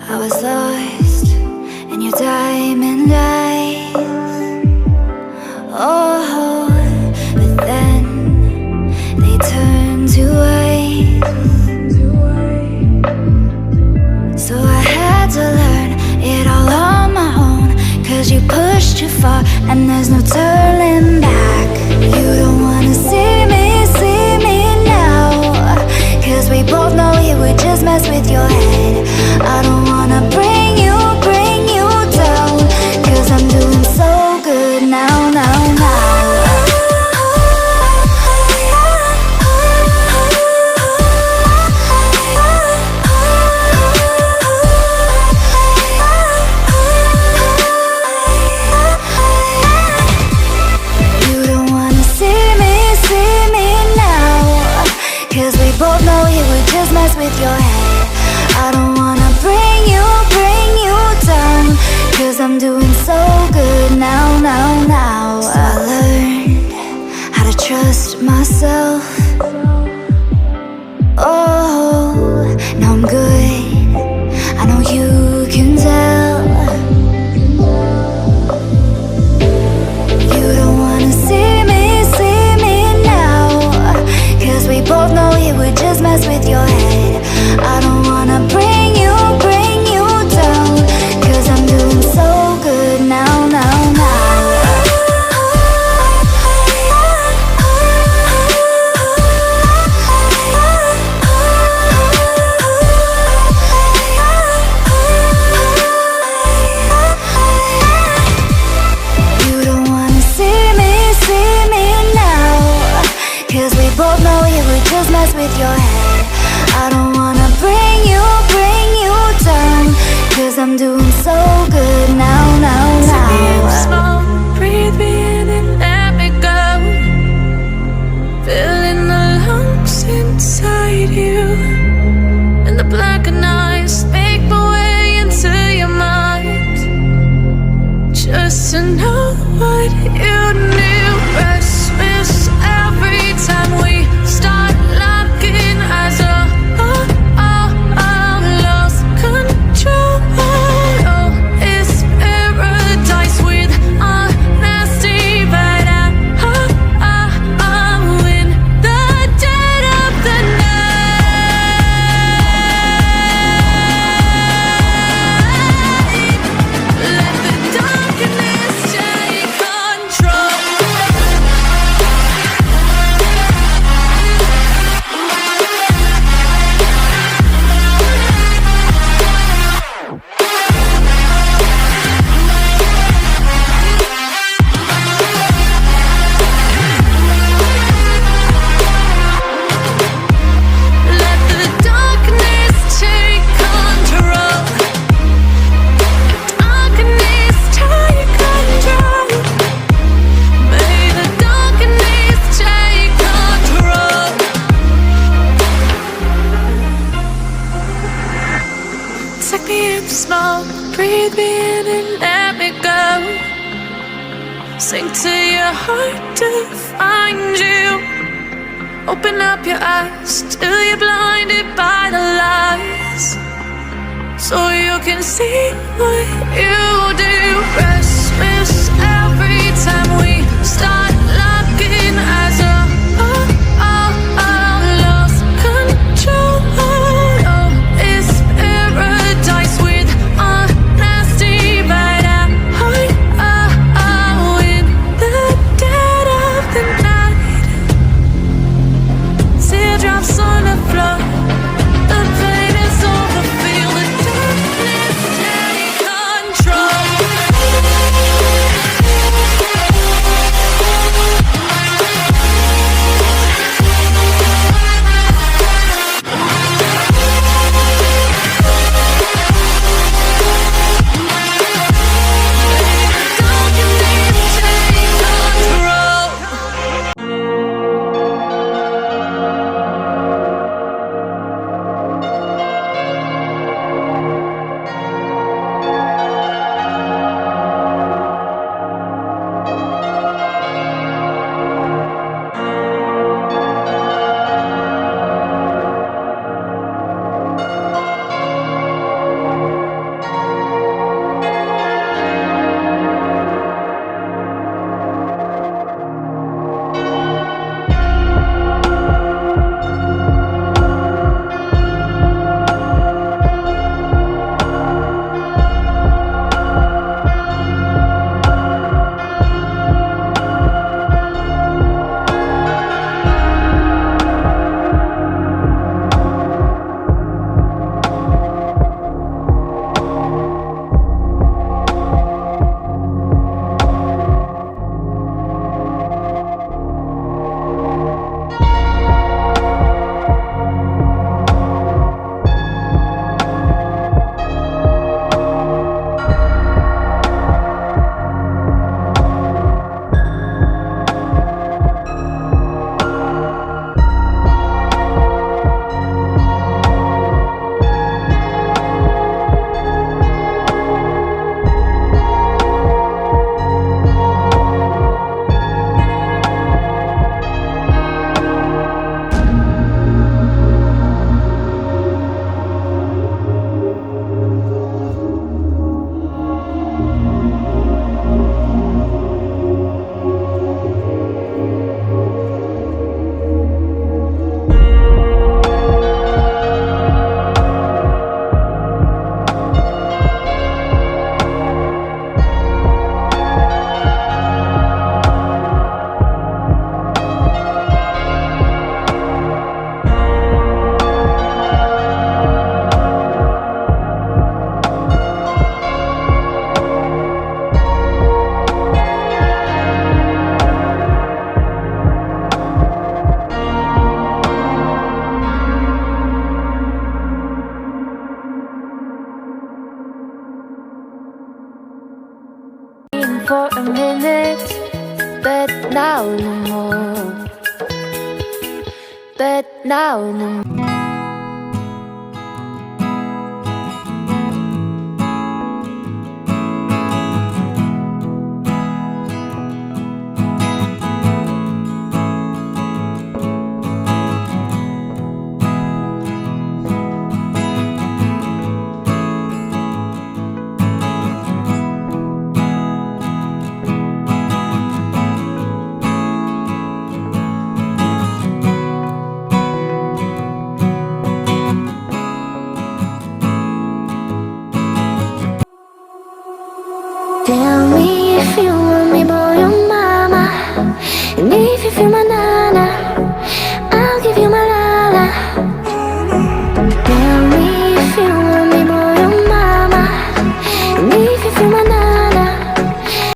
I was lost in your diamond eyes. Oh, but then they turned to ice. So I had to learn it all on my own, 'cause you pushed too far and there's no turning back. You don't wanna see me now, 'cause we both know it would just mess with your head. I don't wanna bring you down, 'cause I'm doing so good now. You don't wanna see me now, 'cause we both know it would just mess with your head. I don't wanna bring you down, 'cause I'm doing so good now. So I learned how to trust myself. Oh, now I'm good, I know you can tell. You don't wanna see me now, 'cause we both know it would just mess with your head. I don't wanna bring you down, 'cause I'm doing so good now. You don't wanna see me now, 'cause we both know it would just mess with your head. I don't wanna bring you down, 'cause I'm doing so good now. Take me in small, breathe me in and let me go. Filling the lungs inside you, and the blackened eyes make my way into your mind. Just to know what you knew. Restless every time we start locking eyes. Lost control. Oh, it's paradise with honesty, but I'm in the dead of the night. Let the darkness take control. Let the darkness take control. Darkness take control. May the darkness take control. Take me in small, breathe me in and let me go. Sink to your heart to find you. Open up your eyes till you're blinded by the lies, so you can see what you do. Restless every time we start locking eyes. Lost control. Oh, it's paradise with honesty, but I'm in the dead of the night. Teardrops on the floor, the pain is over. Feel the darkness take control. for a minute, but now no more. But now no more. Tell me if you want me, boy.